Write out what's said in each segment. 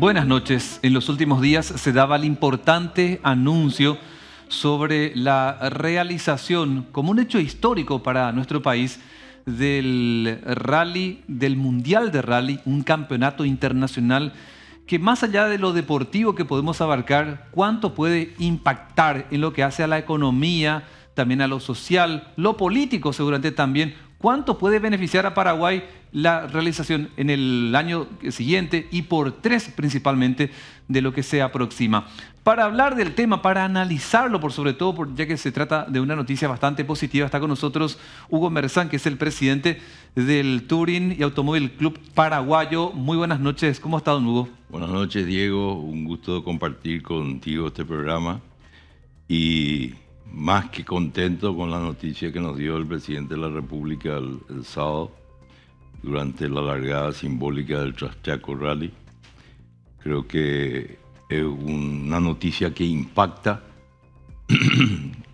Buenas noches. En los últimos días se daba el importante anuncio sobre la realización, como un hecho histórico para nuestro país, del rally, del Mundial de Rally, un campeonato internacional que más allá de lo deportivo que podemos abarcar, cuánto puede impactar en lo que hace a la economía, también a lo social, lo político seguramente también, cuánto puede beneficiar a Paraguay la realización en el año siguiente y por tres principalmente de lo que se aproxima. Para hablar del tema, para analizarlo por sobre todo, ya que se trata de una noticia bastante positiva, está con nosotros Hugo Merzán, que es el presidente del Touring y Automóvil Club Paraguayo. Muy buenas noches, ¿cómo está, don Hugo? Buenas noches, Diego, un gusto compartir contigo este programa y más que contento con la noticia que nos dio el presidente de la República el sábado durante la largada simbólica del Traschaco Rally. Creo que es una noticia que impacta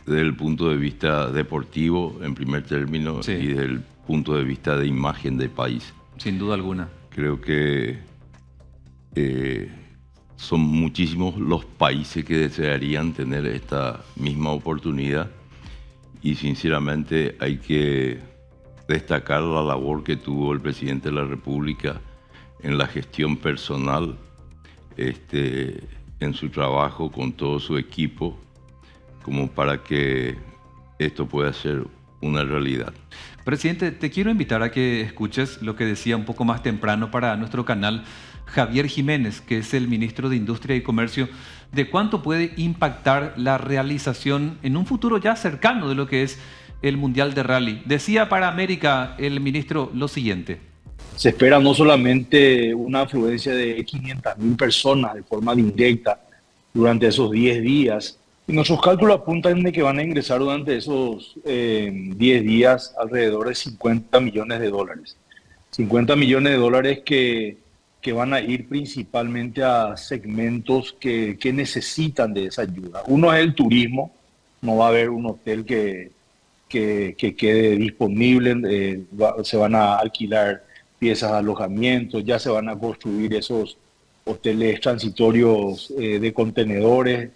desde el punto de vista deportivo en primer término, sí, y desde el punto de vista de imagen del país. Sin duda alguna. Creo que son muchísimos los países que desearían tener esta misma oportunidad y sinceramente hay que destacar la labor que tuvo el presidente de la República en la gestión personal, en su trabajo con todo su equipo, como para que esto pueda ser una realidad. Presidente, te quiero invitar a que escuches lo que decía un poco más temprano para nuestro canal Javier Jiménez, que es el ministro de Industria y Comercio, de cuánto puede impactar la realización en un futuro ya cercano de lo que es el Mundial de Rally. Decía para América el ministro lo siguiente. Se espera no solamente una afluencia de 500.000 personas de forma directa durante esos 10 días. Y nuestros cálculos apuntan de que van a ingresar durante esos 10 días alrededor de 50 millones de dólares. 50 millones de dólares que van a ir principalmente a segmentos que necesitan de esa ayuda. Uno es el turismo, no va a haber un hotel que quede disponible, se van a alquilar piezas de alojamiento, ya se van a construir esos hoteles transitorios de contenedores,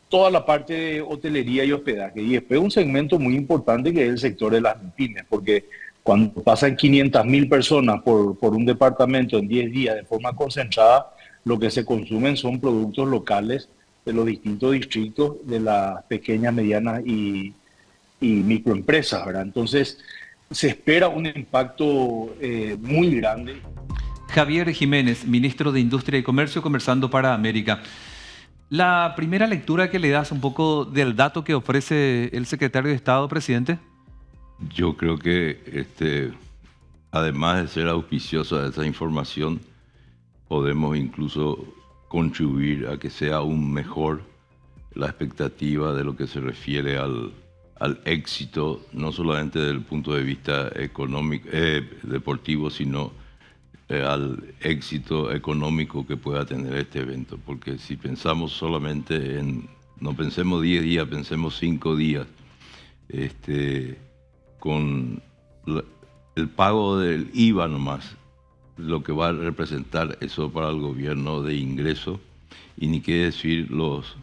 toda la parte de hotelería y hospedaje. Y después un segmento muy importante que es el sector de las pymes, porque cuando pasan 500.000 personas por un departamento en 10 días de forma concentrada, lo que se consumen son productos locales de los distintos distritos de las pequeñas, medianas y microempresas, ¿verdad? Entonces, se espera un impacto muy grande. Javier Jiménez, ministro de Industria y Comercio, conversando para América. La primera lectura que le das un poco del dato que ofrece el secretario de Estado, presidente. Yo creo que además de ser auspiciosa esa información, podemos incluso contribuir a que sea aún mejor la expectativa de lo que se refiere al éxito, no solamente desde el punto de vista económico, deportivo, sino al éxito económico que pueda tener este evento. Porque si pensamos solamente no pensemos 10 días, pensemos 5 días, con el pago del IVA nomás, lo que va a representar eso para el gobierno de ingresos, y ni qué decir los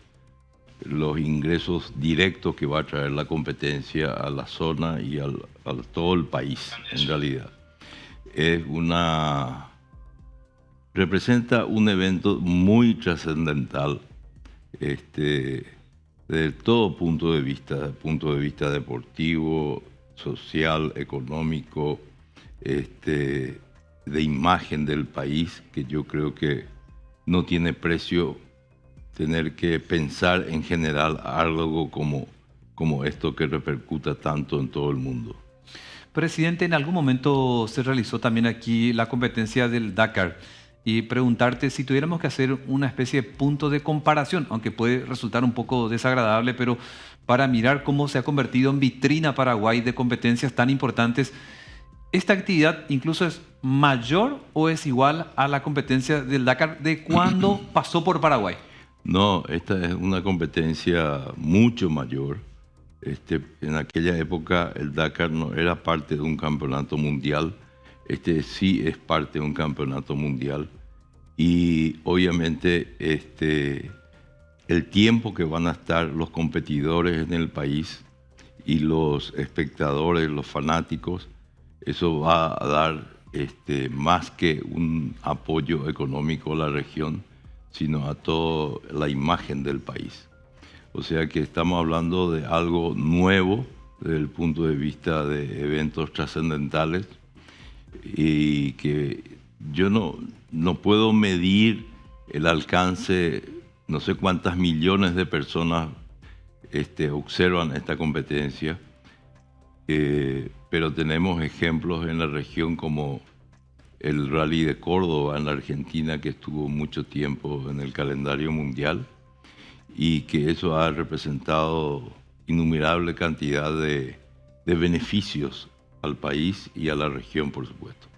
ingresos directos que va a traer la competencia a la zona y a todo el país, en realidad. Representa un evento muy trascendental desde todo punto de vista deportivo, social, económico, de imagen del país, que yo creo que no tiene precio tener que pensar en general algo como esto que repercuta tanto en todo el mundo. Presidente, en algún momento se realizó también aquí la competencia del Dakar y preguntarte si tuviéramos que hacer una especie de punto de comparación, aunque puede resultar un poco desagradable, pero para mirar cómo se ha convertido en vitrina Paraguay de competencias tan importantes, ¿esta actividad incluso es mayor o es igual a la competencia del Dakar de cuando pasó por Paraguay? No, esta es una competencia mucho mayor. En aquella época el Dakar no era parte de un campeonato mundial. Sí es parte de un campeonato mundial Y obviamente el tiempo que van a estar los competidores en el país y los espectadores, los fanáticos, eso va a dar más que un apoyo económico a la región, sino a toda la imagen del país. O sea que estamos hablando de algo nuevo desde el punto de vista de eventos trascendentales y que yo no puedo medir el alcance, no sé cuántas millones de personas observan esta competencia, pero tenemos ejemplos en la región como el Rally de Córdoba en la Argentina, que estuvo mucho tiempo en el calendario mundial y que eso ha representado innumerable cantidad de beneficios al país y a la región, por supuesto.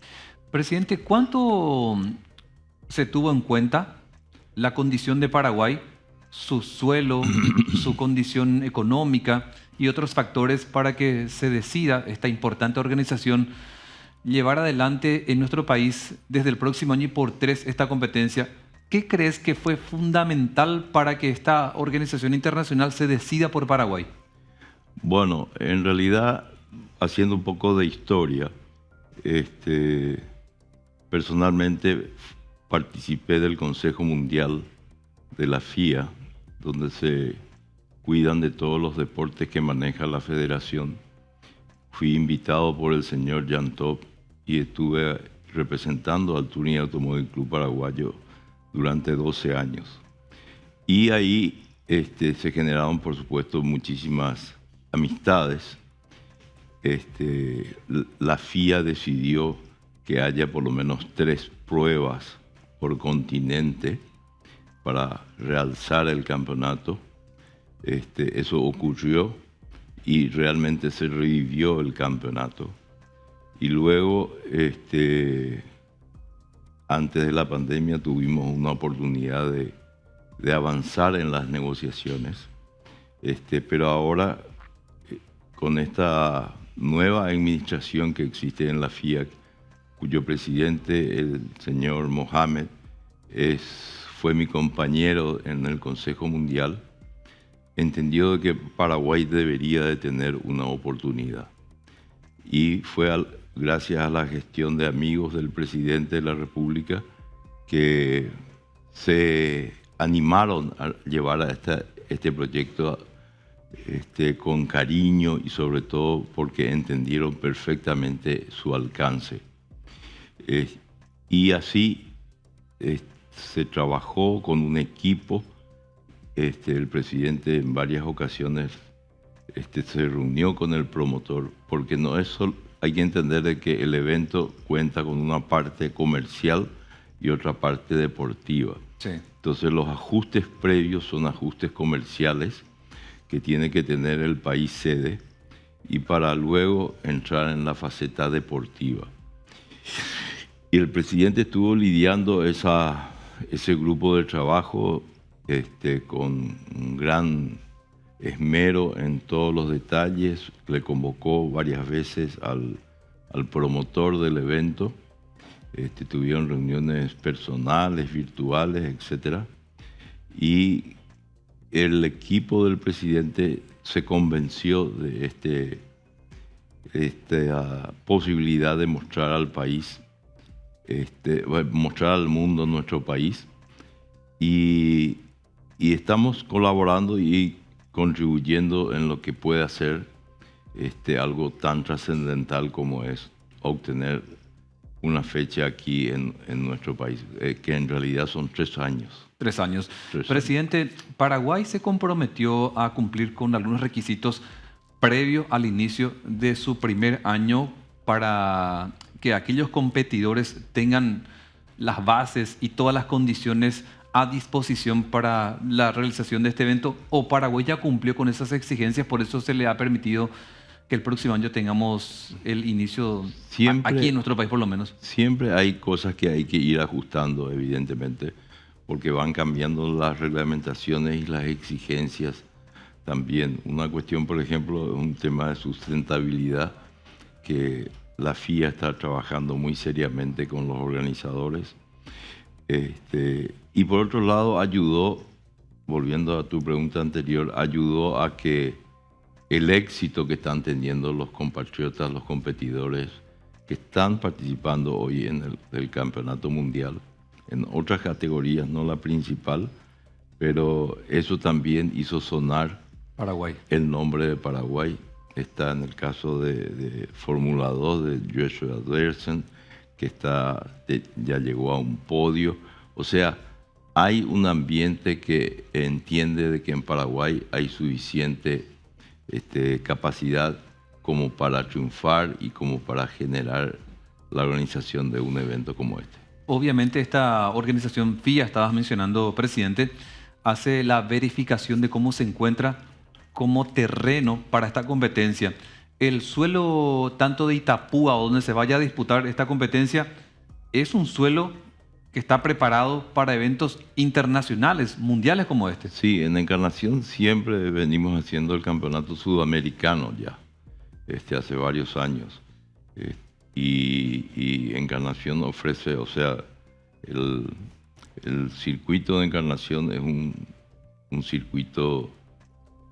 Presidente, ¿cuánto se tuvo en cuenta la condición de Paraguay, su suelo, su condición económica y otros factores para que se decida esta importante organización llevar adelante en nuestro país desde el próximo año y por 3 esta competencia? ¿Qué crees que fue fundamental para que esta organización internacional se decida por Paraguay? Bueno, en realidad, haciendo un poco de historia, personalmente participé del Consejo Mundial de la FIA, donde se cuidan de todos los deportes que maneja la federación. Fui invitado por el señor Jan Top y estuve representando al Touring Automóvil Club Paraguayo durante 12 años. Y ahí se generaron, por supuesto, muchísimas amistades. La FIA decidió que haya por lo menos 3 pruebas por continente para realzar el campeonato. Eso ocurrió y realmente se revivió el campeonato. Y luego, antes de la pandemia, tuvimos una oportunidad de avanzar en las negociaciones. Pero ahora, con esta nueva administración que existe en la FIA, cuyo presidente, el señor Mohamed, fue mi compañero en el Consejo Mundial, entendió que Paraguay debería de tener una oportunidad. Y fue gracias a la gestión de amigos del presidente de la República que se animaron a llevar a este proyecto con cariño y sobre todo porque entendieron perfectamente su alcance. Y así se trabajó con un equipo. El presidente en varias ocasiones se reunió con el promotor, porque no es solo, hay que entender de que el evento cuenta con una parte comercial y otra parte deportiva. Sí. Entonces los ajustes previos son ajustes comerciales que tiene que tener el país sede y para luego entrar en la faceta deportiva. Y el presidente estuvo lidiando ese grupo de trabajo con un gran esmero en todos los detalles. Le convocó varias veces al promotor del evento. Tuvieron reuniones personales, virtuales, etc. Y el equipo del presidente se convenció de esta posibilidad de mostrar al país, mostrar al mundo nuestro país. Y estamos colaborando y contribuyendo en lo que puede hacer algo tan trascendental como es obtener una fecha aquí en nuestro país, que en realidad son 3 años. 3 años. 3 años. Presidente, Paraguay se comprometió a cumplir con algunos requisitos previo al inicio de su primer año para que aquellos competidores tengan las bases y todas las condiciones a disposición para la realización de este evento, o Paraguay ya cumplió con esas exigencias, por eso se le ha permitido que el próximo año tengamos el inicio aquí en nuestro país por lo menos. Siempre hay cosas que hay que ir ajustando, evidentemente, porque van cambiando las reglamentaciones y las exigencias también. Una cuestión, por ejemplo, es un tema de sustentabilidad, que la FIA está trabajando muy seriamente con los organizadores Y por otro lado ayudó, volviendo a tu pregunta anterior, ayudó a que el éxito que están teniendo los compatriotas, los competidores que están participando hoy en el campeonato mundial, en otras categorías, no la principal, pero eso también hizo sonar Paraguay. el nombre de Paraguay. Está en el caso de Fórmula 2 de Joshua Dersen, que ya llegó a un podio. O sea, hay un ambiente que entiende de que en Paraguay hay suficiente capacidad como para triunfar y como para generar la organización de un evento como este. Obviamente esta organización FIA, estabas mencionando, presidente, hace la verificación de cómo se encuentra como terreno para esta competencia. El suelo tanto de Itapúa, donde se vaya a disputar esta competencia, es un suelo que está preparado para eventos internacionales, mundiales como este. Sí, en Encarnación siempre venimos haciendo el campeonato sudamericano ya, hace varios años. Y Encarnación ofrece, o sea, el circuito de Encarnación es un circuito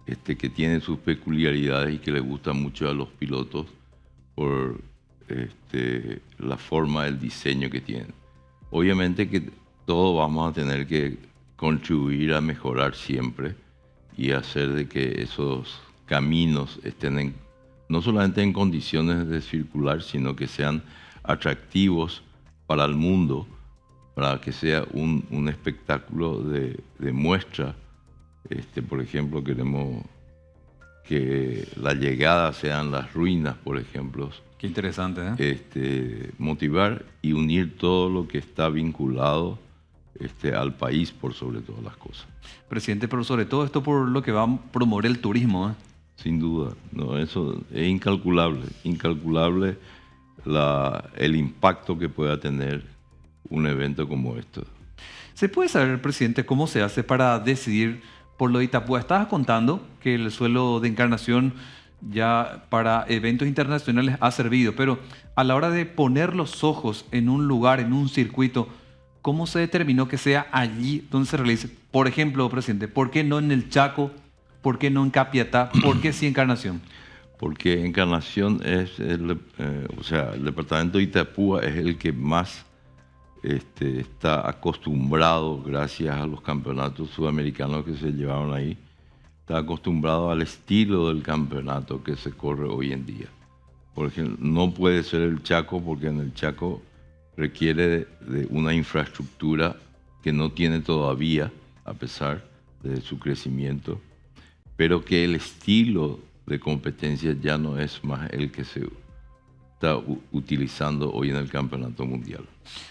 que tiene sus peculiaridades y que le gusta mucho a los pilotos por la forma, el diseño que tienen. Obviamente que todos vamos a tener que contribuir a mejorar siempre y hacer de que esos caminos estén no solamente en condiciones de circular, sino que sean atractivos para el mundo, para que sea un espectáculo de muestra. Por ejemplo, queremos que la llegada sean las ruinas, por ejemplo. Qué interesante, ¿eh? Motivar y unir todo lo que está vinculado al país por sobre todas las cosas. Presidente, pero sobre todo esto por lo que va a promover el turismo, ¿eh? Sin duda, no, eso es incalculable el impacto que pueda tener un evento como esto. ¿Se puede saber, presidente, cómo se hace para decidir por lo de Itapúa? Estabas contando que el suelo de Encarnación ya para eventos internacionales ha servido, pero a la hora de poner los ojos en un lugar, en un circuito, ¿cómo se determinó que sea allí donde se realice? Por ejemplo, presidente, ¿por qué no en el Chaco? ¿Por qué no en Capiatá? ¿Por qué sí Encarnación? Porque Encarnación es, el departamento de Itapúa es el que más está acostumbrado, gracias a los campeonatos sudamericanos que se llevaron ahí, está acostumbrado al estilo del campeonato que se corre hoy en día. Por ejemplo, no puede ser el Chaco porque en el Chaco requiere de una infraestructura que no tiene todavía, a pesar de su crecimiento, pero que el estilo de competencia ya no es más el que se está utilizando hoy en el campeonato mundial.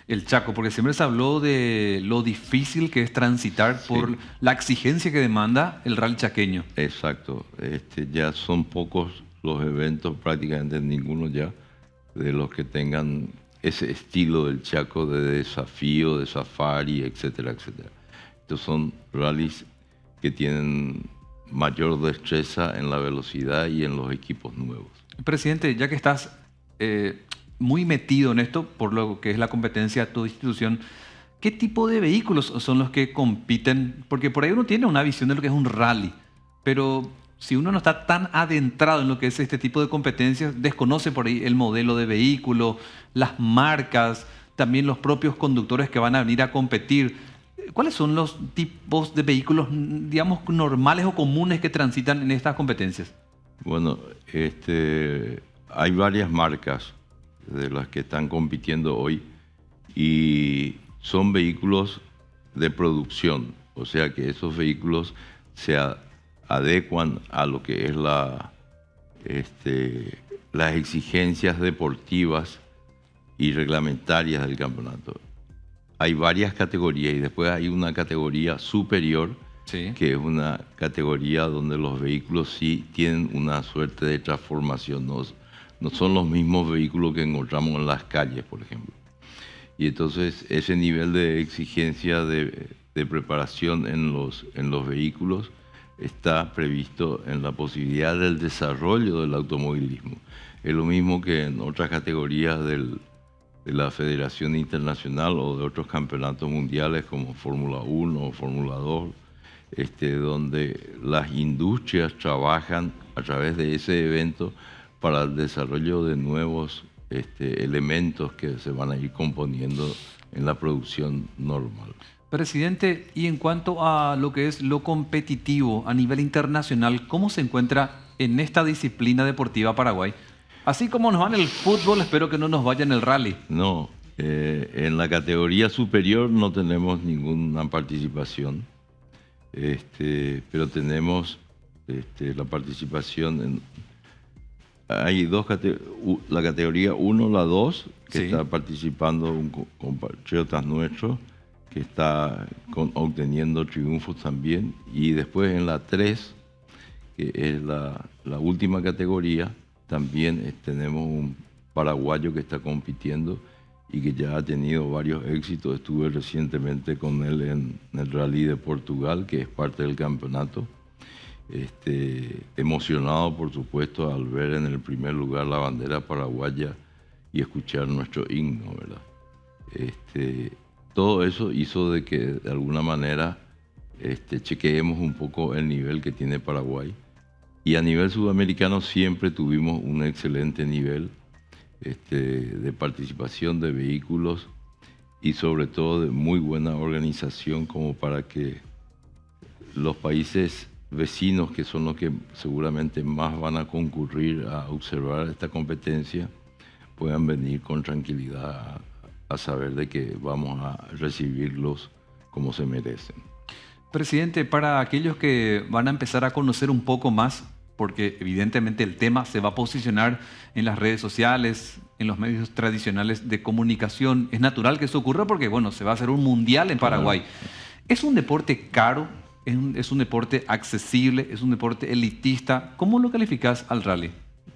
El Chaco, porque siempre se habló de lo difícil que es transitar por la exigencia que demanda el rally chaqueño. Exacto. Ya son pocos los eventos, prácticamente ninguno ya, de los que tengan ese estilo del Chaco de desafío, de safari, etcétera, etcétera. Estos son rallies que tienen mayor destreza en la velocidad y en los equipos nuevos. Presidente, ya que estás muy metido en esto, por lo que es la competencia de tu institución, ¿qué tipo de vehículos son los que compiten? Porque por ahí uno tiene una visión de lo que es un rally, pero si uno no está tan adentrado en lo que es este tipo de competencias, desconoce por ahí el modelo de vehículo, las marcas, también los propios conductores que van a venir a competir. ¿Cuáles son los tipos de vehículos, digamos, normales o comunes que transitan en estas competencias? Bueno, hay varias marcas de las que están compitiendo hoy y son vehículos de producción, o sea que esos vehículos se adecuan a lo que es las exigencias deportivas y reglamentarias del campeonato. Hay varias categorías y después hay una categoría superior, sí, que es una categoría donde los vehículos sí tienen una suerte de transformación, no son los mismos vehículos que encontramos en las calles, por ejemplo. Y entonces ese nivel de exigencia de preparación en los vehículos está previsto en la posibilidad del desarrollo del automovilismo. Es lo mismo que en otras categorías de la Federación Internacional o de otros campeonatos mundiales como Fórmula 1 o Fórmula 2, donde las industrias trabajan a través de ese evento para el desarrollo de nuevos elementos que se van a ir componiendo en la producción normal. Presidente, y en cuanto a lo que es lo competitivo a nivel internacional, ¿cómo se encuentra en esta disciplina deportiva Paraguay? Así como nos va en el fútbol, espero que no nos vaya en el rally. No, en la categoría superior no tenemos ninguna participación, pero tenemos la participación en... Hay dos categorías, la categoría 1, la 2, que Sí. está participando un compatriota nuestro, que está obteniendo triunfos también, y después en la 3, que es la última categoría, también tenemos un paraguayo que está compitiendo y que ya ha tenido varios éxitos. Estuve recientemente con él en el Rally de Portugal, que es parte del campeonato. Emocionado, por supuesto, al ver en el primer lugar la bandera paraguaya y escuchar nuestro himno, ¿verdad? Todo eso hizo de que de alguna manera chequeemos un poco el nivel que tiene Paraguay. Y a nivel sudamericano siempre tuvimos un excelente nivel de participación de vehículos y sobre todo de muy buena organización como para que los países vecinos, que son los que seguramente más van a concurrir a observar esta competencia, puedan venir con tranquilidad a saber de que vamos a recibirlos como se merecen. Presidente, para aquellos que van a empezar a conocer un poco más, porque evidentemente el tema se va a posicionar en las redes sociales, en los medios tradicionales de comunicación, es natural que eso ocurra porque, bueno, se va a hacer un mundial en Paraguay. Claro. ¿Es un deporte caro? ¿Es un deporte accesible? ¿Es un deporte elitista? ¿Cómo lo calificás al rally?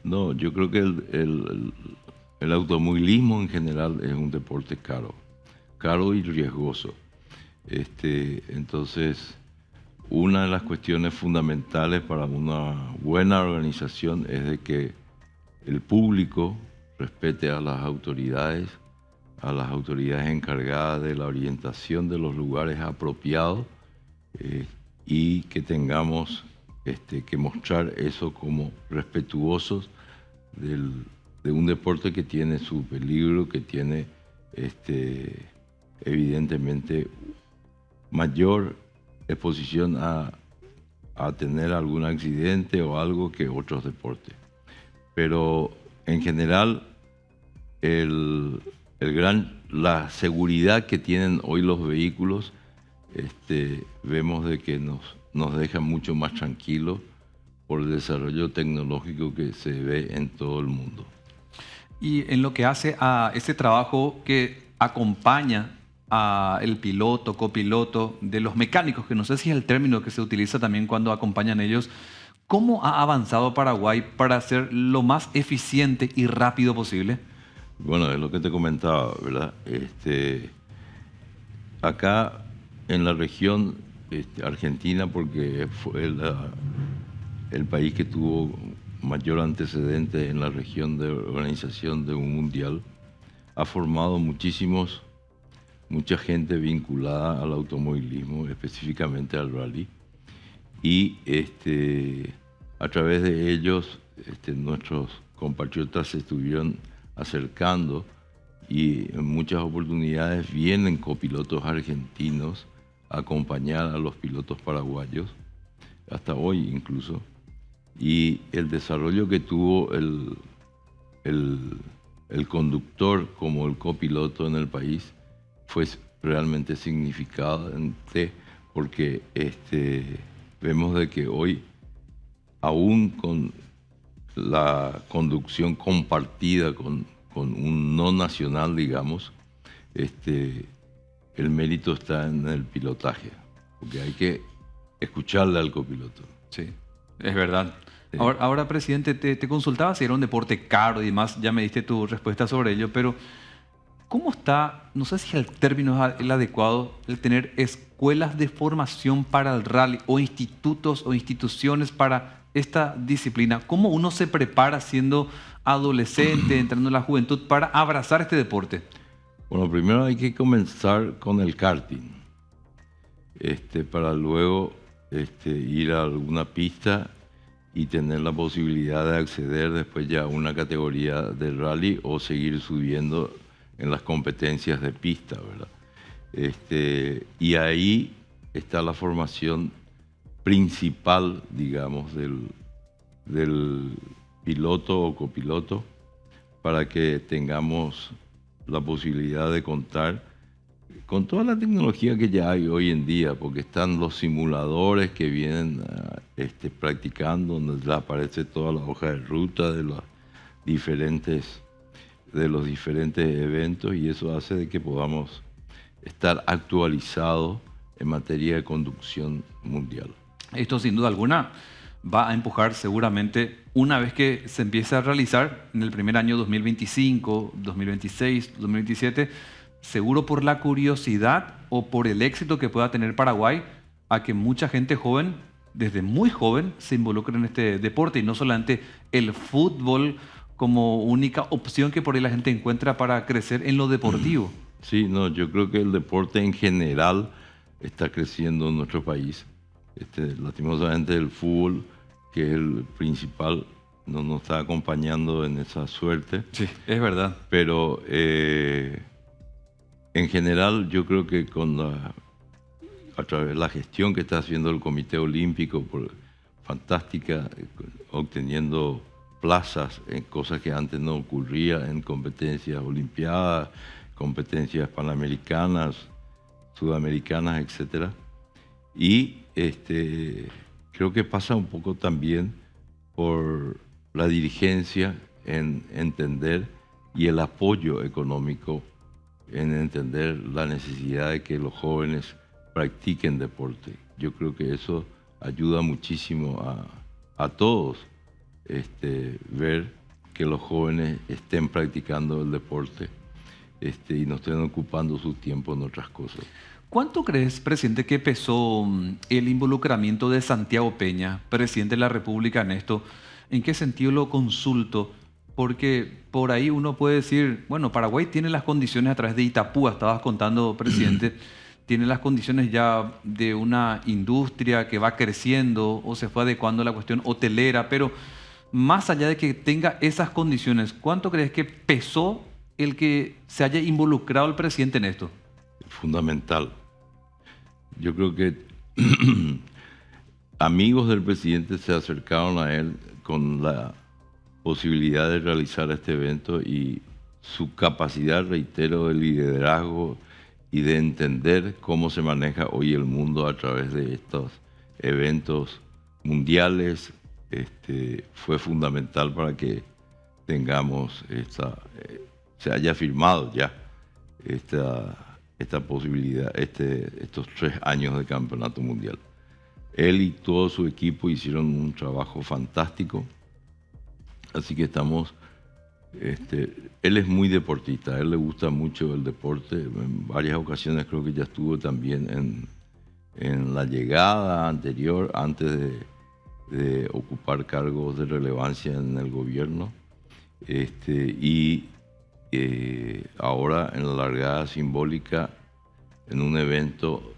No, yo creo que el automovilismo en general es un deporte caro y riesgoso. Entonces, una de las cuestiones fundamentales para una buena organización es de que el público respete a las autoridades encargadas de la orientación de los lugares apropiados, y que tengamos que mostrar eso como respetuosos de un deporte que tiene su peligro, que tiene evidentemente mayor exposición a tener algún accidente o algo que otros deportes. Pero en general la seguridad que tienen hoy los vehículos, vemos de que nos deja mucho más tranquilos por el desarrollo tecnológico que se ve en todo el mundo. Y en lo que hace a ese trabajo que acompaña al piloto, copiloto, de los mecánicos, que no sé si es el término que se utiliza también cuando acompañan ellos, ¿cómo ha avanzado Paraguay para ser lo más eficiente y rápido posible? Bueno, es lo que te comentaba, ¿verdad? Acá en la región Argentina, porque fue el país que tuvo mayor antecedente en la región de organización de un mundial, ha formado mucha gente vinculada al automovilismo, específicamente al rally, y a través de ellos nuestros compatriotas se estuvieron acercando y en muchas oportunidades vienen copilotos argentinos a acompañar a los pilotos paraguayos, hasta hoy incluso, y el desarrollo que tuvo el conductor como el copiloto en el país fue realmente significante, porque vemos de que hoy, aún con la conducción compartida con un no nacional, digamos, el mérito está en el pilotaje, porque hay que escucharle al copiloto. Sí, es verdad. Sí. Ahora, presidente, te consultaba si era un deporte caro y demás, ya me diste tu respuesta sobre ello, pero ¿cómo está, no sé si el término es el adecuado, el tener escuelas de formación para el rally o institutos o instituciones para esta disciplina? ¿Cómo uno se prepara siendo adolescente, entrando en la juventud, para abrazar este deporte? Bueno, primero hay que comenzar con el karting, para luego ir a alguna pista y tener la posibilidad de acceder después ya a una categoría del rally o seguir subiendo en las competencias de pista, ¿verdad? Y ahí está la formación principal, digamos, del piloto o copiloto, para que tengamos la posibilidad de contar con toda la tecnología que ya hay hoy en día, porque están los simuladores que vienen practicando, donde les aparece toda la hoja de ruta de los diferentes eventos, y eso hace de que podamos estar actualizados en materia de conducción mundial. Esto sin duda alguna va a empujar seguramente, una vez que se empiece a realizar en el primer año 2025, 2026, 2027, seguro por la curiosidad o por el éxito que pueda tener Paraguay, a que mucha gente joven, desde muy joven, se involucre en este deporte, y no solamente el fútbol como única opción que por ahí la gente encuentra para crecer en lo deportivo. Sí, no, yo creo que el deporte en general está creciendo en nuestro país. Lastimosamente el fútbol, que es el principal, no nos está acompañando en esa suerte. Sí, es verdad. Pero en general yo creo que a través de la gestión que está haciendo el Comité Olímpico, fantástica, obteniendo plazas en cosas que antes no ocurría, en competencias olimpiadas, competencias panamericanas, sudamericanas, etc. Y creo que pasa un poco también por la dirigencia en entender, y el apoyo económico en entender la necesidad de que los jóvenes practiquen deporte. Yo creo que eso ayuda muchísimo a todos, ver que los jóvenes estén practicando el deporte y no estén ocupando su tiempo en otras cosas. ¿Cuánto crees, presidente, que pesó el involucramiento de Santiago Peña, presidente de la República, en esto? ¿En qué sentido lo consulto? Porque por ahí uno puede decir, bueno, Paraguay tiene las condiciones a través de Itapúa, estabas contando, presidente, tiene las condiciones ya de una industria que va creciendo o se fue adecuando a la cuestión hotelera, pero más allá de que tenga esas condiciones, ¿cuánto crees que pesó el que se haya involucrado el presidente en esto? Fundamental. Yo creo que amigos del presidente se acercaron a él con la posibilidad de realizar este evento, y su capacidad, reitero, de liderazgo y de entender cómo se maneja hoy el mundo a través de estos eventos mundiales fue fundamental para que tengamos se haya firmado ya esta posibilidad, estos 3 años de campeonato mundial. Él y todo su equipo hicieron un trabajo fantástico, así que estamos... él es muy deportista, a él le gusta mucho el deporte. En varias ocasiones creo que ya estuvo también en la llegada anterior, antes de ocupar cargos de relevancia en el gobierno. Ahora en la largada simbólica, en un evento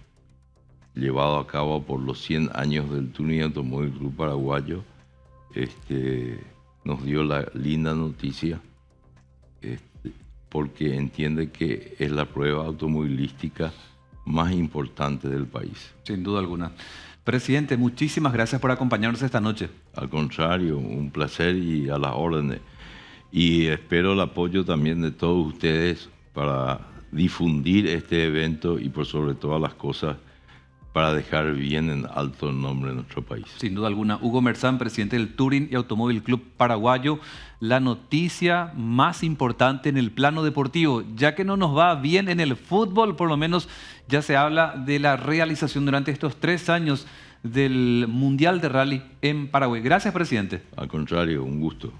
llevado a cabo por los 100 años del Tuning Automóvil Club Paraguayo, nos dio la linda noticia, porque entiende que es la prueba automovilística más importante del país. Sin duda alguna. Presidente, muchísimas gracias por acompañarnos esta noche. Al contrario, un placer y a las órdenes. Y espero el apoyo también de todos ustedes para difundir este evento y por sobre todas las cosas para dejar bien en alto el nombre de nuestro país. Sin duda alguna. Hugo Merzán, presidente del Touring y Automóvil Club Paraguayo. La noticia más importante en el plano deportivo, ya que no nos va bien en el fútbol, por lo menos ya se habla de la realización durante estos 3 años del Mundial de Rally en Paraguay. Gracias, presidente. Al contrario, un gusto.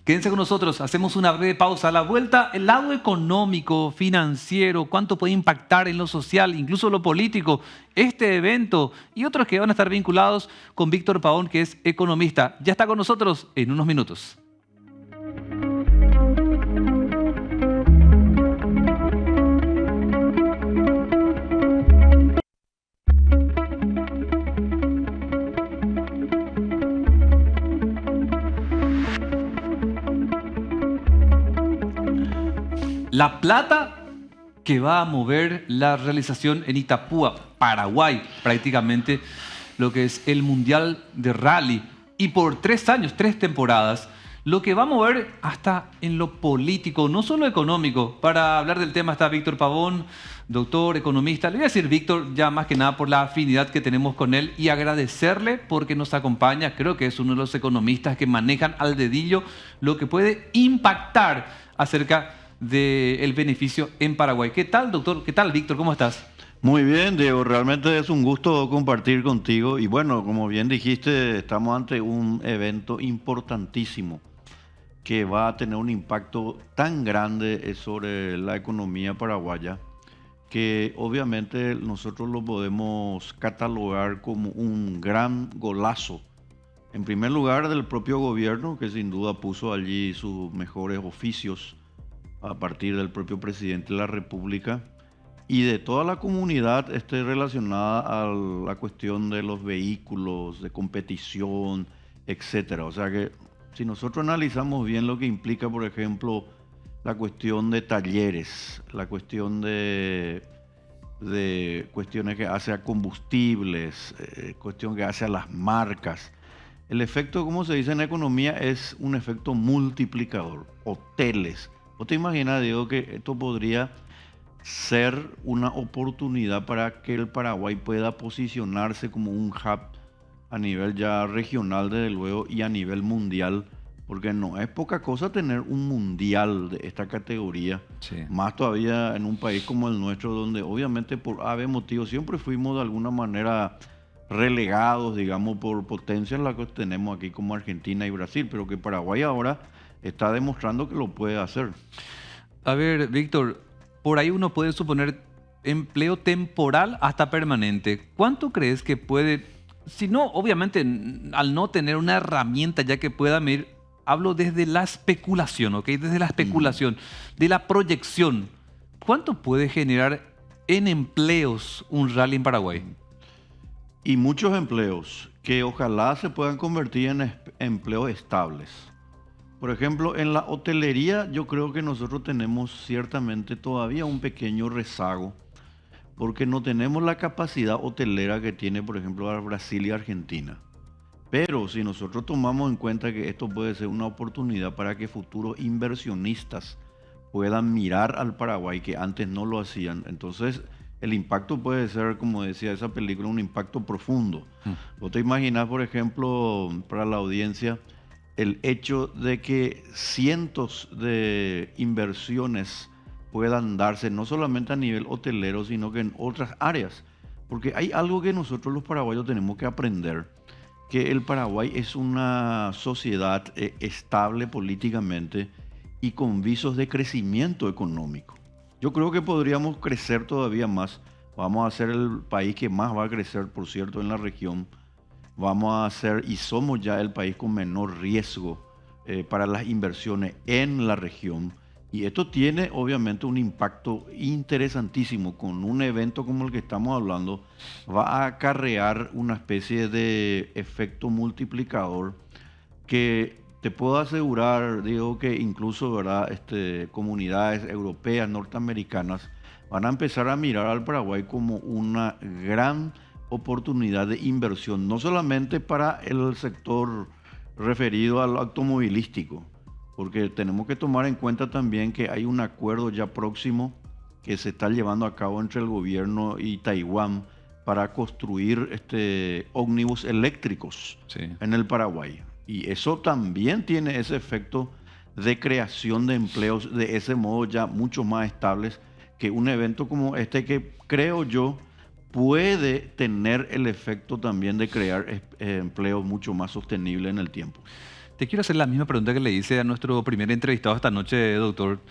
Quédense con nosotros, hacemos una breve pausa. A la vuelta, el lado económico, financiero, cuánto puede impactar en lo social, incluso lo político, este evento y otros que van a estar vinculados con Víctor Pavón, que es economista. Ya está con nosotros en unos minutos. la plata que va a mover la realización en Itapúa, Paraguay, prácticamente lo que es el Mundial de Rally. Y por 3 años, 3 temporadas, lo que va a mover hasta en lo político, no solo económico. Para hablar del tema está Víctor Pavón, doctor, economista. Le voy a decir Víctor ya más que nada por la afinidad que tenemos con él y agradecerle porque nos acompaña. Creo que es uno de los economistas que manejan al dedillo lo que puede impactar acerca del beneficio en Paraguay. ¿Qué tal, doctor? ¿Qué tal, Víctor? ¿Cómo estás? Muy bien, Diego, realmente es un gusto compartir contigo y bueno, como bien dijiste, estamos ante un evento importantísimo que va a tener un impacto tan grande sobre la economía paraguaya que obviamente nosotros lo podemos catalogar como un gran golazo. En primer lugar, del propio gobierno, que sin duda puso allí sus mejores oficios a partir del propio presidente de la República, y de toda la comunidad relacionada a la cuestión de los vehículos, de competición, etcétera. O sea que si nosotros analizamos bien lo que implica, por ejemplo, la cuestión de talleres, la cuestión de cuestiones que hace a combustibles, cuestión que hace a las marcas, el efecto, como se dice en economía, es un efecto multiplicador. Hoteles. ¿Vos te imaginas, Diego, que esto podría ser una oportunidad para que el Paraguay pueda posicionarse como un hub a nivel ya regional, desde luego, y a nivel mundial? Porque no es poca cosa tener un mundial de esta categoría, sí. Más todavía en un país como el nuestro, donde obviamente por ave motivo siempre fuimos de alguna manera relegados, digamos, por potencias las que tenemos aquí como Argentina y Brasil, pero que Paraguay ahora está demostrando que lo puede hacer. A ver, Víctor, por ahí uno puede suponer empleo temporal hasta permanente. ¿Cuánto crees que puede, si no, obviamente, al no tener una herramienta ya que pueda medir, hablo desde la especulación, ¿ok? Desde la especulación, de la proyección, ¿cuánto puede generar en empleos un rally en Paraguay? Y muchos empleos que ojalá se puedan convertir en empleos estables. Por ejemplo, en la hotelería yo creo que nosotros tenemos ciertamente todavía un pequeño rezago porque no tenemos la capacidad hotelera que tiene, por ejemplo, Brasil y Argentina. Pero si nosotros tomamos en cuenta que esto puede ser una oportunidad para que futuros inversionistas puedan mirar al Paraguay que antes no lo hacían, entonces el impacto puede ser, como decía esa película, un impacto profundo. ¿Vos te imaginás, por ejemplo, para la audiencia, el hecho de que cientos de inversiones puedan darse no solamente a nivel hotelero, sino que en otras áreas? Porque hay algo que nosotros los paraguayos tenemos que aprender, que el Paraguay es una sociedad estable políticamente y con visos de crecimiento económico. Yo creo que podríamos crecer todavía más. Vamos a ser el país que más va a crecer, por cierto, en la región. Vamos a ser y somos ya el país con menor riesgo para las inversiones en la región. Y esto tiene obviamente un impacto interesantísimo. Con un evento como el que estamos hablando, va a acarrear una especie de efecto multiplicador que te puedo asegurar, digo, que incluso, ¿verdad?, comunidades europeas, norteamericanas, van a empezar a mirar al Paraguay como una gran oportunidad de inversión, no solamente para el sector referido al automovilístico, porque tenemos que tomar en cuenta también que hay un acuerdo ya próximo que se está llevando a cabo entre el gobierno y Taiwán para construir ómnibus eléctricos, sí, en el Paraguay. Y eso también tiene ese efecto de creación de empleos, de ese modo ya mucho más estables que un evento como este, que creo yo puede tener el efecto también de crear empleos mucho más sostenibles en el tiempo. Te quiero hacer la misma pregunta que le hice a nuestro primer entrevistado esta noche, doctor.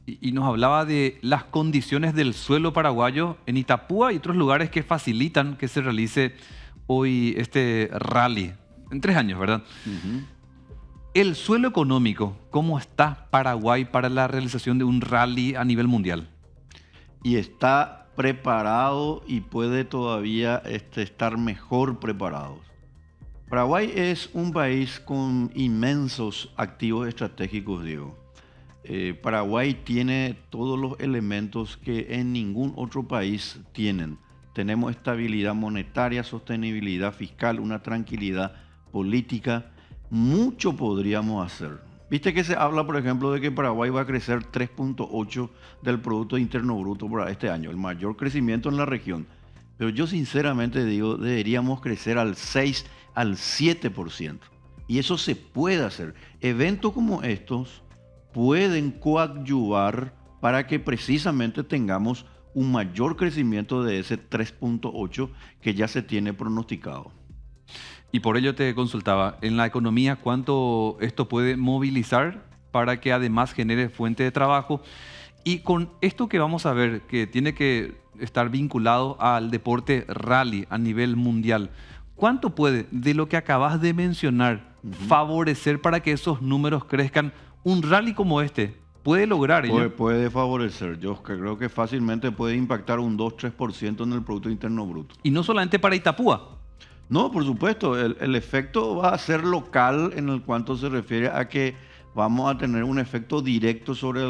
Y nos hablaba de las condiciones del suelo paraguayo en Itapúa y otros lugares que facilitan que se realice hoy este rally. En 3 años, ¿verdad? Uh-huh. El suelo económico, ¿cómo está Paraguay para la realización de un rally a nivel mundial? Y está preparado y puede todavía estar mejor preparado. Paraguay es un país con inmensos activos estratégicos, Diego. Paraguay tiene todos los elementos que en ningún otro país tienen. Tenemos estabilidad monetaria, sostenibilidad fiscal, una tranquilidad política. Mucho podríamos hacer. Viste que se habla, por ejemplo, de que Paraguay va a crecer 3.8 del Producto Interno Bruto para este año, el mayor crecimiento en la región. Pero yo sinceramente digo, deberíamos crecer al 6, al 7%. Y eso se puede hacer. Eventos como estos pueden coadyuvar para que precisamente tengamos un mayor crecimiento de ese 3.8 que ya se tiene pronosticado. Y por ello te consultaba, en la economía, ¿cuánto esto puede movilizar para que además genere fuente de trabajo? Y con esto que vamos a ver, que tiene que estar vinculado al deporte rally a nivel mundial, ¿cuánto puede, de lo que acabas de mencionar, favorecer para que esos números crezcan? Un rally como este, ¿puede lograr ello? Puede favorecer. Yo creo que fácilmente puede impactar un 2-3% en el Producto Interno Bruto. Y no solamente para Itapúa. No, por supuesto, el efecto va a ser local en el cuanto se refiere a que vamos a tener un efecto directo sobre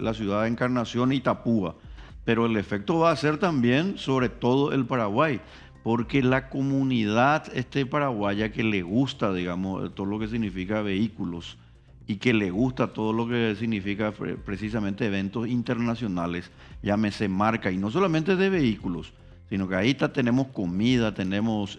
la ciudad de Encarnación y Itapúa, pero el efecto va a ser también sobre todo el Paraguay, porque la comunidad paraguaya que le gusta, digamos, todo lo que significa vehículos y que le gusta todo lo que significa precisamente eventos internacionales, llámese marca, y no solamente de vehículos, sino que ahí tenemos comida, tenemos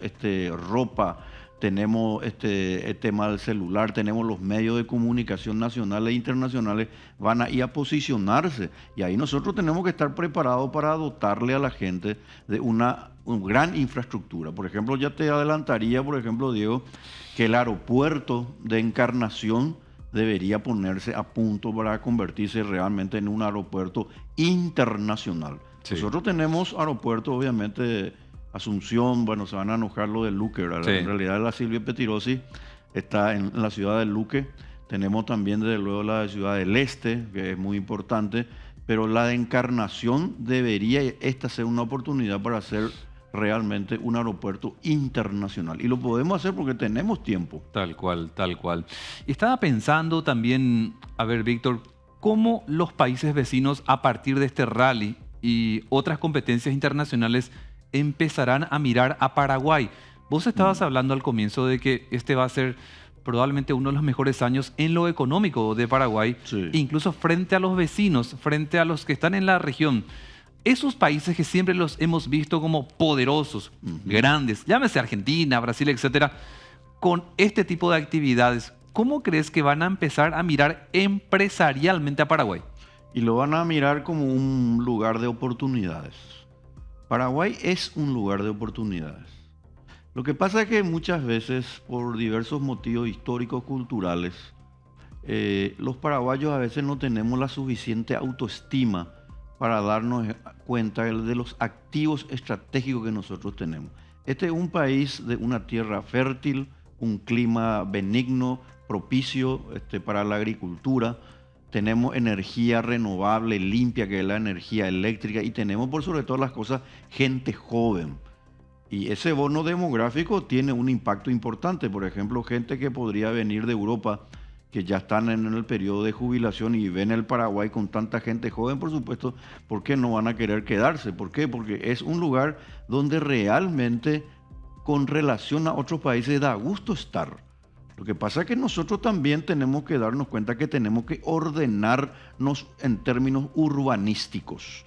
ropa, tenemos el tema del celular, tenemos los medios de comunicación nacionales e internacionales, van a ir a posicionarse. Y ahí nosotros tenemos que estar preparados para dotarle a la gente de una gran infraestructura. Por ejemplo, ya te adelantaría, por ejemplo, Diego, que el aeropuerto de Encarnación debería ponerse a punto para convertirse realmente en un aeropuerto internacional. Sí. Nosotros tenemos aeropuertos, obviamente, Asunción, bueno, se van a enojar lo de Luque, ¿verdad? Sí. En realidad la Silvia Petirosi está en la ciudad de Luque. Tenemos también, desde luego, la de Ciudad del Este, que es muy importante, pero la de Encarnación debería esta ser una oportunidad para hacer realmente un aeropuerto internacional. Y lo podemos hacer porque tenemos tiempo. Tal cual, tal cual. Y estaba pensando también, a ver, Víctor, cómo los países vecinos, a partir de este rally y otras competencias internacionales, empezarán a mirar a Paraguay. Vos estabas hablando al comienzo de que este va a ser probablemente uno de los mejores años en lo económico de Paraguay, sí, incluso frente a los vecinos, frente a los que están en la región. Esos países que siempre los hemos visto como poderosos, grandes, llámese Argentina, Brasil, etcétera, con este tipo de actividades, ¿cómo crees que van a empezar a mirar empresarialmente a Paraguay? Y lo van a mirar como un lugar de oportunidades. Paraguay es un lugar de oportunidades. Lo que pasa es que muchas veces, por diversos motivos históricos, culturales, los paraguayos a veces no tenemos la suficiente autoestima para darnos cuenta de los activos estratégicos que nosotros tenemos. Este es un país de una tierra fértil, un clima benigno, propicio para la agricultura. Tenemos energía renovable, limpia, que es la energía eléctrica, y tenemos, por sobre todas las cosas, gente joven. Y ese bono demográfico tiene un impacto importante. Por ejemplo, gente que podría venir de Europa, que ya están en el periodo de jubilación y ven el Paraguay con tanta gente joven, por supuesto, ¿por qué no van a querer quedarse? ¿Por qué? Porque es un lugar donde realmente, con relación a otros países, da gusto estar. Lo que pasa es que nosotros también tenemos que darnos cuenta que tenemos que ordenarnos en términos urbanísticos.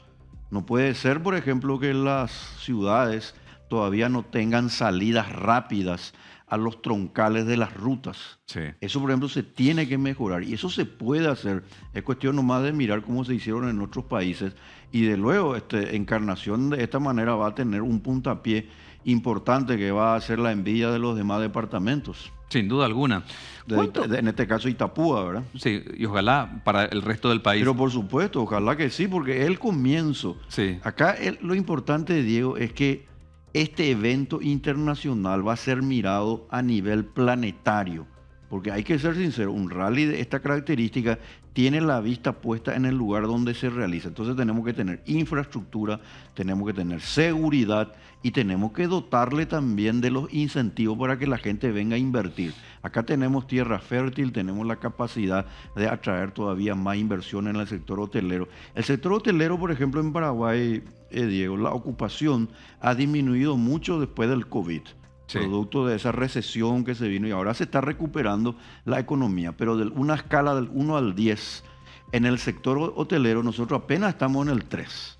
No puede ser, por ejemplo, que las ciudades todavía no tengan salidas rápidas a los troncales de las rutas. Sí. Eso, por ejemplo, se tiene que mejorar y eso se puede hacer. Es cuestión nomás de mirar cómo se hicieron en otros países y de luego Encarnación de esta manera va a tener un puntapié importante que va a ser la envidia de los demás departamentos. Sin duda alguna. En este caso Itapúa, ¿verdad? Sí, y ojalá para el resto del país. Pero por supuesto, ojalá que sí, porque es el comienzo. Sí. Acá lo importante, Diego, es que este evento internacional va a ser mirado a nivel planetario. Porque hay que ser sincero, un rally de esta característica tiene la vista puesta en el lugar donde se realiza. Entonces tenemos que tener infraestructura, tenemos que tener seguridad y tenemos que dotarle también de los incentivos para que la gente venga a invertir. Acá tenemos tierra fértil, tenemos la capacidad de atraer todavía más inversión en el sector hotelero. El sector hotelero, por ejemplo, en Paraguay, Diego, la ocupación ha disminuido mucho después del COVID. Sí. Producto de esa recesión que se vino y ahora se está recuperando la economía, pero de una escala del 1 al 10, en el sector hotelero nosotros apenas estamos en el 3.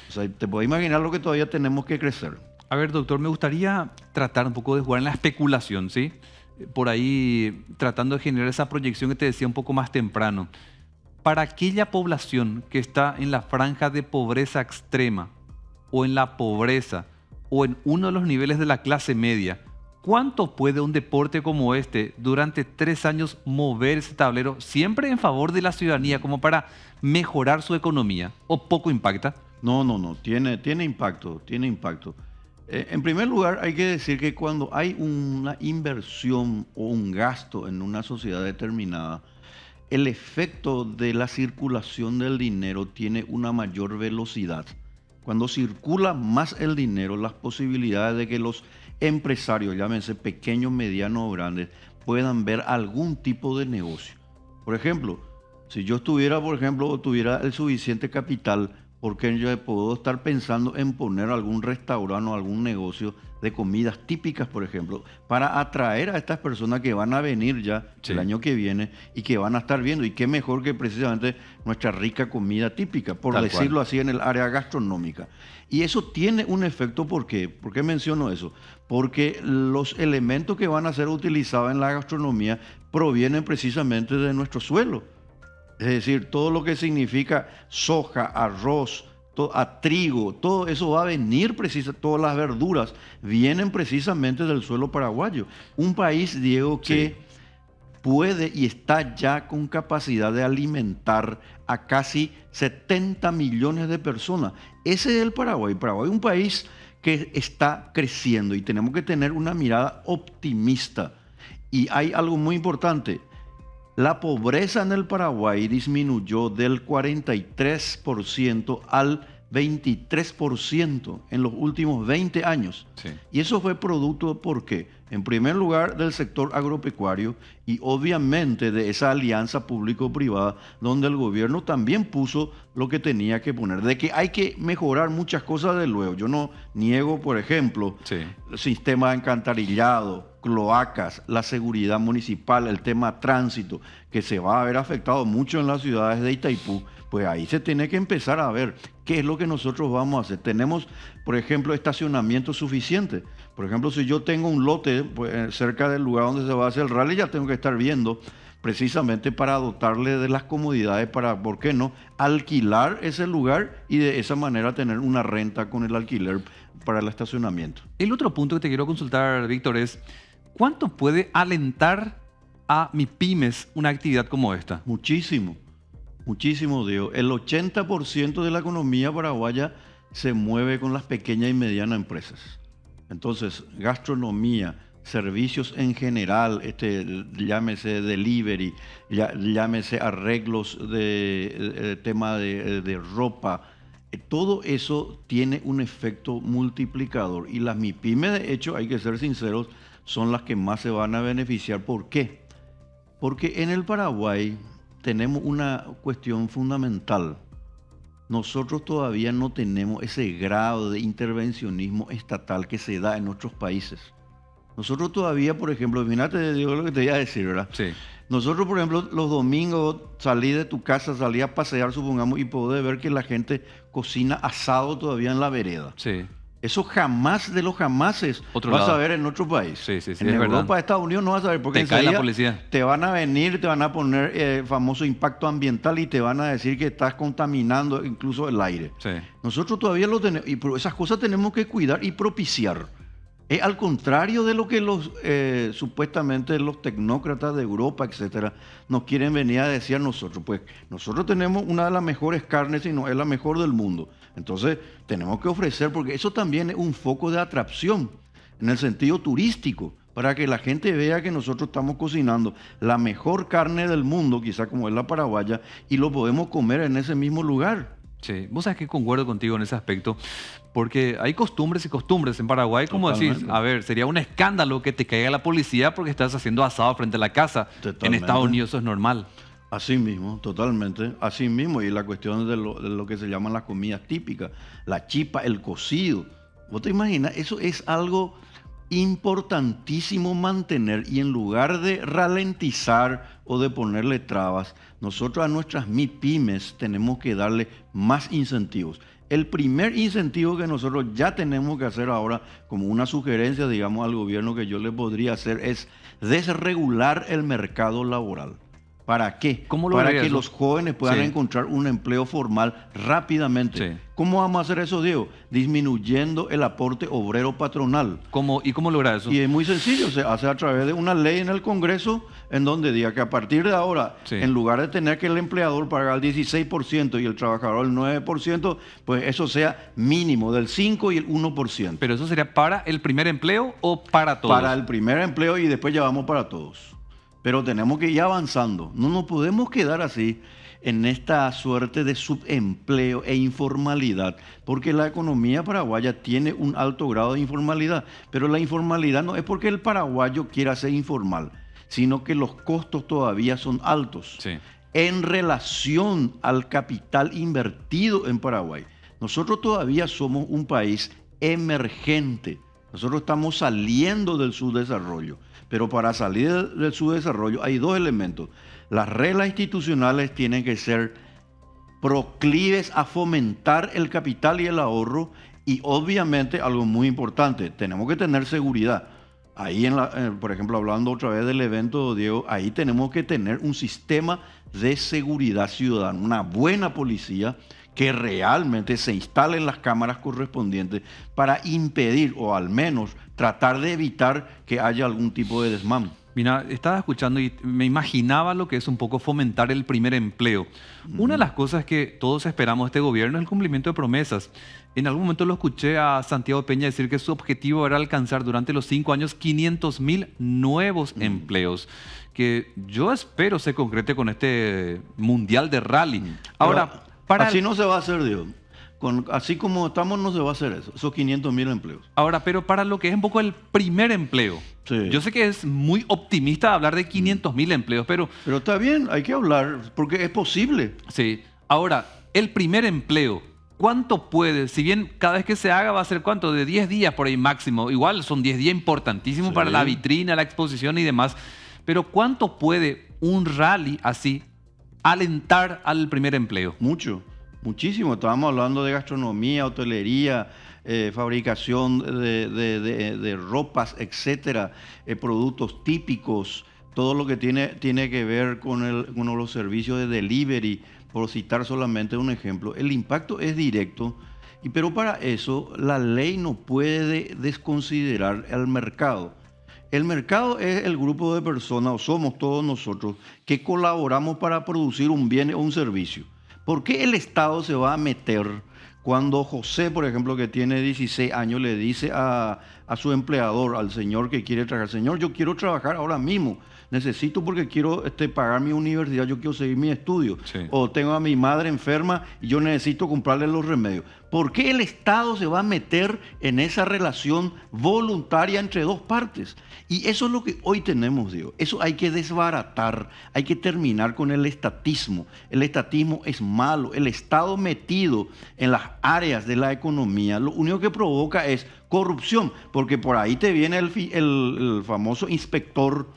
O sea, te puedes imaginar lo que todavía tenemos que crecer. A ver, doctor, me gustaría tratar un poco de jugar en la especulación, ¿sí? Por ahí tratando de generar esa proyección que te decía un poco más temprano. Para aquella población que está en la franja de pobreza extrema o en la pobreza, o en uno de los niveles de la clase media, ¿cuánto puede un deporte como este durante 3 años mover ese tablero siempre en favor de la ciudadanía como para mejorar su economía? ¿O poco impacta? No, tiene impacto, tiene impacto. En primer lugar, hay que decir que cuando hay una inversión o un gasto en una sociedad determinada, el efecto de la circulación del dinero tiene una mayor velocidad. Cuando circula más el dinero, las posibilidades de que los empresarios, llámense pequeños, medianos o grandes, puedan ver algún tipo de negocio. Por ejemplo, si yo tuviera el suficiente capital, ¿por qué yo puedo estar pensando en poner algún restaurante o algún negocio de comidas típicas, por ejemplo, para atraer a estas personas que van a venir ya el año que viene y que van a estar viendo? Y qué mejor que precisamente nuestra rica comida típica, por decirlo así, en el área gastronómica. Y eso tiene un efecto, ¿por qué? ¿Por qué menciono eso? Porque los elementos que van a ser utilizados en la gastronomía provienen precisamente de nuestro suelo. Es decir, todo lo que significa soja, arroz, a trigo, todo eso va a venir todas las verduras vienen precisamente del suelo paraguayo. Un país, Diego, que puede y está ya con capacidad de alimentar a casi 70 millones de personas. Ese es el Paraguay. Paraguay es un país que está creciendo y tenemos que tener una mirada optimista. Y hay algo muy importante. La pobreza en el Paraguay disminuyó del 43% al 23% en los últimos 20 años. Sí. Y eso fue producto, ¿por qué? En primer lugar, del sector agropecuario y obviamente de esa alianza público-privada donde el gobierno también puso lo que tenía que poner. De que hay que mejorar muchas cosas de luego. Yo no niego, por ejemplo, el sistema de alcantarillado, cloacas, la seguridad municipal, el tema tránsito, que se va a ver afectado mucho en las ciudades de Itaipú. Pues ahí se tiene que empezar a ver qué es lo que nosotros vamos a hacer. Tenemos, por ejemplo, estacionamiento suficiente. Por ejemplo, si yo tengo un lote pues, cerca del lugar donde se va a hacer el rally, ya tengo que estar viendo precisamente para dotarle de las comodidades para, ¿por qué no?, alquilar ese lugar y de esa manera tener una renta con el alquiler para el estacionamiento. El otro punto que te quiero consultar, Víctor, es ¿cuánto puede alentar a MIPYMES una actividad como esta? Muchísimo, Diego. El 80% de la economía paraguaya se mueve con las pequeñas y medianas empresas. Entonces, gastronomía, servicios en general, llámese delivery, llámese arreglos de tema de ropa, todo eso tiene un efecto multiplicador. Y las MIPYMES, de hecho, hay que ser sinceros, son las que más se van a beneficiar. ¿Por qué? Porque en el Paraguay tenemos una cuestión fundamental. Nosotros todavía no tenemos ese grado de intervencionismo estatal que se da en otros países. Nosotros todavía, por ejemplo, fíjate, digo lo que te iba a decir, ¿verdad? Sí. Nosotros, por ejemplo, los domingos salí de tu casa, salí a pasear, supongamos, y podés ver que la gente cocina asado todavía en la vereda. Sí. Eso jamás de los jamases vas a ver en otro país. Sí, en Europa, verdad. Estados Unidos no vas a ver, porque te van a venir, te van a poner famoso impacto ambiental y te van a decir que estás contaminando incluso el aire. Sí. Nosotros todavía lo tenemos, y esas cosas tenemos que cuidar y propiciar. Al contrario de lo que supuestamente los tecnócratas de Europa, etcétera, nos quieren venir a decir a nosotros. Pues nosotros tenemos una de las mejores carnes, y no es la mejor del mundo. Entonces tenemos que ofrecer, porque eso también es un foco de atracción en el sentido turístico, para que la gente vea que nosotros estamos cocinando la mejor carne del mundo, quizá como es la paraguaya, y lo podemos comer en ese mismo lugar. Sí, vos sabés que concuerdo contigo en ese aspecto, porque hay costumbres y costumbres en Paraguay, como decís, Totalmente. a ver, sería un escándalo que te caiga la policía porque estás haciendo asado frente a la casa. En Totalmente. Estados Unidos eso es normal. Así mismo, totalmente, así mismo, y la cuestión de lo que se llaman las comidas típicas, la chipa, el cocido. ¿Vos te imaginas? Eso es algo importantísimo mantener, y en lugar de ralentizar o de ponerle trabas, nosotros a nuestras MIPYMES tenemos que darle más incentivos. El primer incentivo que nosotros ya tenemos que hacer ahora, como una sugerencia, digamos, al gobierno que yo le podría hacer, es desregular el mercado laboral. ¿Para qué? ¿Cómo Para lograría que eso? los jóvenes puedan Sí. encontrar un empleo formal rápidamente. Sí. ¿Cómo vamos a hacer eso, Diego? Disminuyendo el aporte obrero patronal. ¿Y cómo lograr eso? Y es muy sencillo, se hace a través de una ley en el Congreso en donde diga que a partir de ahora, Sí. en lugar de tener que el empleador pagar el 16% y el trabajador el 9%, pues eso sea mínimo del 5 y el 1%. ¿Pero eso sería para el primer empleo o para todos? Para el primer empleo, y después ya vamos para todos. Pero tenemos que ir avanzando. No nos podemos quedar así en esta suerte de subempleo e informalidad, porque la economía paraguaya tiene un alto grado de informalidad, pero la informalidad no es porque el paraguayo quiera ser informal, sino que los costos todavía son altos Sí. en relación al capital invertido en Paraguay. Nosotros todavía somos un país emergente. Nosotros estamos saliendo del subdesarrollo, pero para salir del subdesarrollo hay dos elementos. Las reglas institucionales tienen que ser proclives a fomentar el capital y el ahorro, y obviamente algo muy importante, tenemos que tener seguridad. Ahí, por ejemplo, hablando otra vez del evento, Diego, ahí tenemos que tener un sistema de seguridad ciudadana, una buena policía que realmente se instale en las cámaras correspondientes para impedir, o al menos tratar de evitar, que haya algún tipo de desmán. Mira, estaba escuchando y me imaginaba lo que es un poco fomentar el primer empleo. Una de las cosas que todos esperamos de este gobierno es el cumplimiento de promesas. En algún momento lo escuché a Santiago Peña decir que su objetivo era alcanzar durante los 5 años 500.000 nuevos empleos, que yo espero se concrete con este Mundial de Rally. Ahora, Pero así no se va a hacer, Diego. Así como estamos, no se va a hacer eso, esos 500.000 empleos. Ahora, pero para lo que es un poco el primer empleo, Sí. yo sé que es muy optimista hablar de 500.000 empleos, pero Pero está bien, hay que hablar, porque es posible. sí. Ahora, el primer empleo, ¿cuánto puede? Si bien cada vez que se haga va a ser cuánto, de 10 días por ahí máximo. Igual son 10 días importantísimos Sí. para la vitrina, la exposición y demás. Pero ¿cuánto puede un rally así alentar al primer empleo? Mucho, muchísimo. Estábamos hablando de gastronomía, hotelería, fabricación de ropas, etcétera, productos típicos, todo lo que tiene que ver con los servicios de delivery, por citar solamente un ejemplo. El impacto es directo, pero para eso la ley no puede desconsiderar al mercado. El mercado es el grupo de personas, o somos todos nosotros, que colaboramos para producir un bien o un servicio. ¿Por qué el Estado se va a meter cuando José, por ejemplo, que tiene 16 años, le dice a su empleador, al señor que quiere trabajar: señor, yo quiero trabajar ahora mismo, necesito porque quiero pagar mi universidad, yo quiero seguir mi estudio, Sí. o tengo a mi madre enferma y yo necesito comprarle los remedios? ¿Por qué el Estado se va a meter en esa relación voluntaria entre dos partes? Y eso es lo que hoy tenemos, Diego. Eso hay que desbaratar, hay que terminar con el estatismo. El estatismo es malo. El Estado metido en las áreas de la economía, lo único que provoca es corrupción, porque por ahí te viene el famoso inspector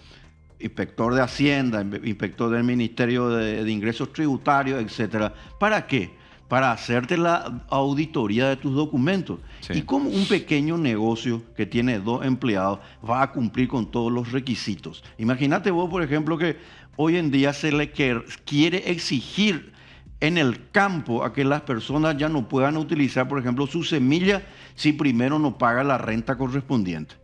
de Hacienda, inspector del Ministerio de Ingresos Tributarios, etcétera. ¿Para qué? Para hacerte la auditoría de tus documentos. Sí. ¿Y cómo un pequeño negocio que tiene 2 empleados va a cumplir con todos los requisitos? Imagínate vos, por ejemplo, que hoy en día se le quiere exigir en el campo a que las personas ya no puedan utilizar, por ejemplo, su semilla si primero no paga la renta correspondiente.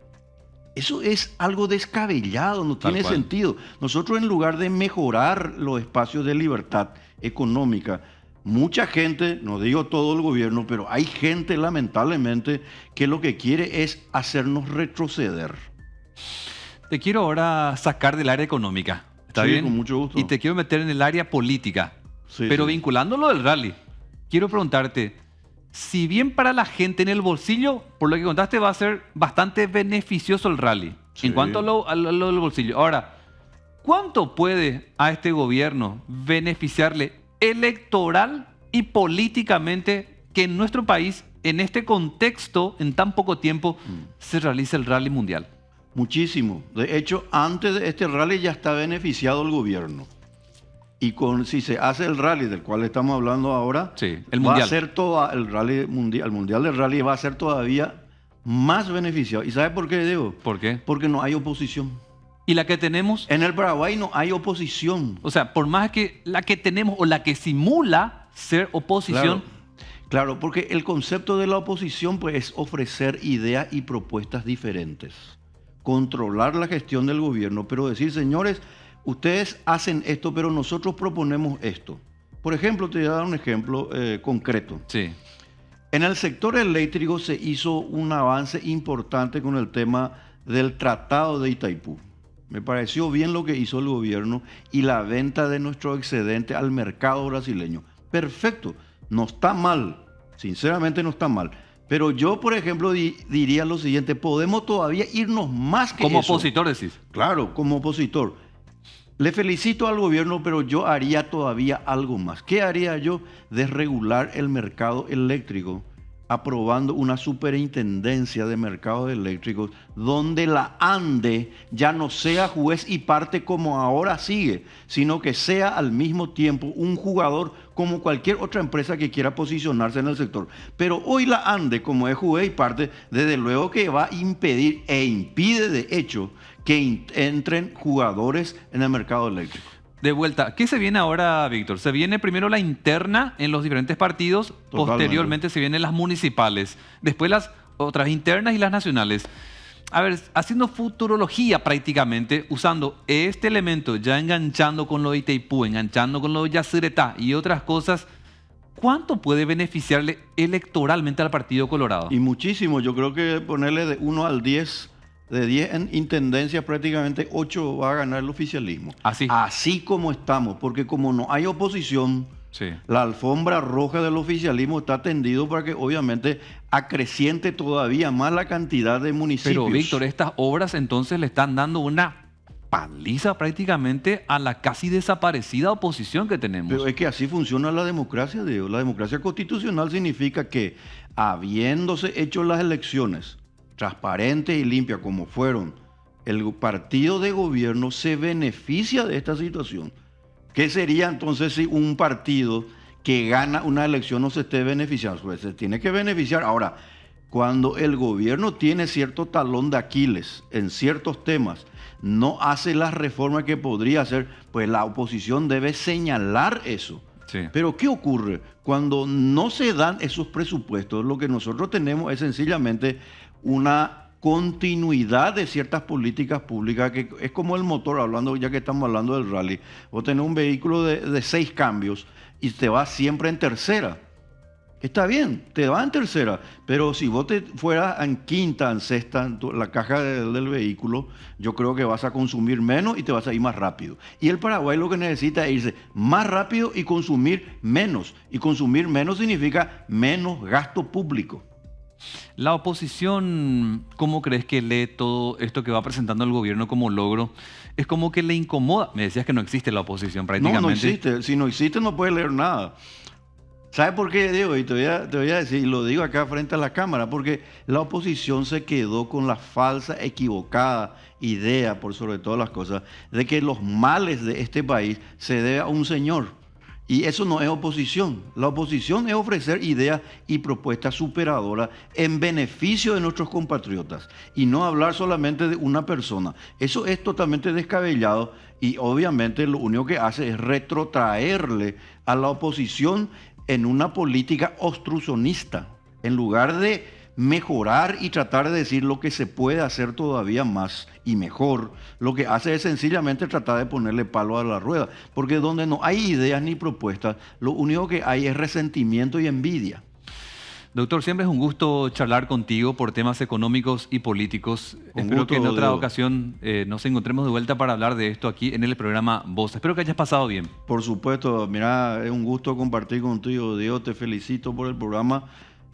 Eso es algo descabellado, no Tal tiene cual. sentido. Nosotros, en lugar de mejorar los espacios de libertad económica, mucha gente, no digo todo el gobierno, pero hay gente lamentablemente que lo que quiere es hacernos retroceder. Te quiero ahora sacar del área económica. ¿Está Sí, bien? con mucho gusto. Y te quiero meter en el área política. Sí, Pero sí. vinculándolo del rally, quiero preguntarte, si bien para la gente en el bolsillo, por lo que contaste, va a ser bastante beneficioso el rally, Sí. en cuanto a lo del bolsillo. Ahora, ¿cuánto puede a este gobierno beneficiarle electoral y políticamente que en nuestro país, en este contexto, en tan poco tiempo, se realice el rally mundial? Muchísimo. De hecho, antes de este rally ya está beneficiado el gobierno. Y si se hace el rally del cual estamos hablando ahora, Sí, el va mundial. a ser el mundial del rally va a ser todavía más beneficiado. ¿Y sabe por qué, Diego? ¿Por qué? Porque no hay oposición. ¿Y la que tenemos? En el Paraguay no hay oposición. O sea, por más que la que tenemos o la que simula ser oposición, Claro, porque el concepto de la oposición pues, es ofrecer ideas y propuestas diferentes. Controlar la gestión del gobierno, pero decir, señores, ustedes hacen esto, pero nosotros proponemos esto. Por ejemplo, te voy a dar un ejemplo concreto. sí. En el sector eléctrico se hizo un avance importante con el tema del Tratado de Itaipú. Me pareció bien lo que hizo el gobierno y la venta de nuestro excedente al mercado brasileño. Perfecto, no está mal, sinceramente no está mal. Pero yo, por ejemplo, diría lo siguiente, podemos todavía irnos más que Como eso. opositor decís. Claro, como opositor. Le felicito al gobierno, pero yo haría todavía algo más. ¿Qué haría yo? Desregular el mercado eléctrico, aprobando una superintendencia de mercados eléctricos donde la ANDE ya no sea juez y parte como ahora sigue, sino que sea al mismo tiempo un jugador como cualquier otra empresa que quiera posicionarse en el sector. Pero hoy la ANDE, como es juez y parte, desde luego que va a impedir e impide de hecho que entren jugadores en el mercado eléctrico. De vuelta, ¿qué se viene ahora, Víctor? Se viene primero la interna en los diferentes partidos, Totalmente. posteriormente se vienen las municipales, después las otras internas y las nacionales. A ver, haciendo futurología prácticamente, usando este elemento, ya enganchando con lo de Itaipú, enganchando con lo de Yacyretá y otras cosas, ¿cuánto puede beneficiarle electoralmente al Partido Colorado? Y muchísimo, yo creo que ponerle de 1 al 10, de 10 en intendencia, prácticamente 8 va a ganar el oficialismo. Así como estamos, porque como no hay oposición, Sí. la alfombra roja del oficialismo está tendido para que obviamente acreciente todavía más la cantidad de municipios. Pero Víctor, estas obras entonces le están dando una paliza prácticamente a la casi desaparecida oposición que tenemos. Pero es que así funciona la democracia, Diego. La democracia constitucional significa que, habiéndose hecho las elecciones transparentes y limpias como fueron, el partido de gobierno se beneficia de esta situación. ¿Qué sería entonces si un partido que gana una elección no se esté beneficiando? Pues se tiene que beneficiar. Ahora, cuando el gobierno tiene cierto talón de Aquiles en ciertos temas, no hace las reformas que podría hacer, pues la oposición debe señalar eso. Sí. Pero ¿qué ocurre? Cuando no se dan esos presupuestos, lo que nosotros tenemos es sencillamente una continuidad de ciertas políticas públicas que es como el motor, hablando ya que estamos hablando del rally. Vos tenés un vehículo de 6 cambios y te vas siempre en tercera. Está bien, te va en tercera, pero si vos te fueras en quinta, en sexta, en la caja del vehículo, yo creo que vas a consumir menos y te vas a ir más rápido. Y el Paraguay lo que necesita es irse más rápido y consumir menos. Y consumir menos significa menos gasto público. La oposición, ¿cómo crees que lee todo esto que va presentando el gobierno como logro? Es como que le incomoda. Me decías que no existe la oposición prácticamente. No, no existe. Si no existe, no puede leer nada. ¿Sabes por qué, Diego? Y te voy a decir, y lo digo acá frente a la cámara, porque la oposición se quedó con la falsa, equivocada idea, por sobre todas las cosas, de que los males de este país se deben a un señor. Y eso no es oposición. La oposición es ofrecer ideas y propuestas superadoras en beneficio de nuestros compatriotas y no hablar solamente de una persona. Eso es totalmente descabellado y obviamente lo único que hace es retrotraerle a la oposición en una política obstruccionista, en lugar de mejorar y tratar de decir lo que se puede hacer todavía más y mejor. Lo que hace es sencillamente tratar de ponerle palo a la rueda, porque donde no hay ideas ni propuestas, lo único que hay es resentimiento y envidia. Doctor, siempre es un gusto charlar contigo por temas económicos y políticos. Espero que en otra ocasión nos encontremos de vuelta para hablar de esto aquí en el programa Voz. Espero que hayas pasado bien. Por supuesto, mira, es un gusto compartir contigo, Diego. Te felicito por el programa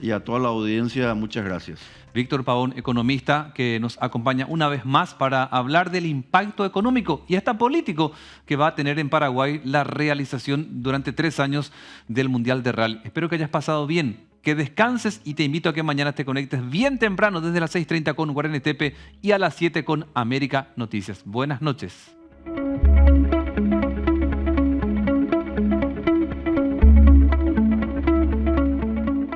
y a toda la audiencia, muchas gracias. Víctor Pavón, economista, que nos acompaña una vez más para hablar del impacto económico y hasta político que va a tener en Paraguay la realización durante 3 años del Mundial de Rally. Espero que hayas pasado bien, que descanses y te invito a que mañana te conectes bien temprano desde las 6:30 con Guaraní Tepe y a las 7 con América Noticias. Buenas noches.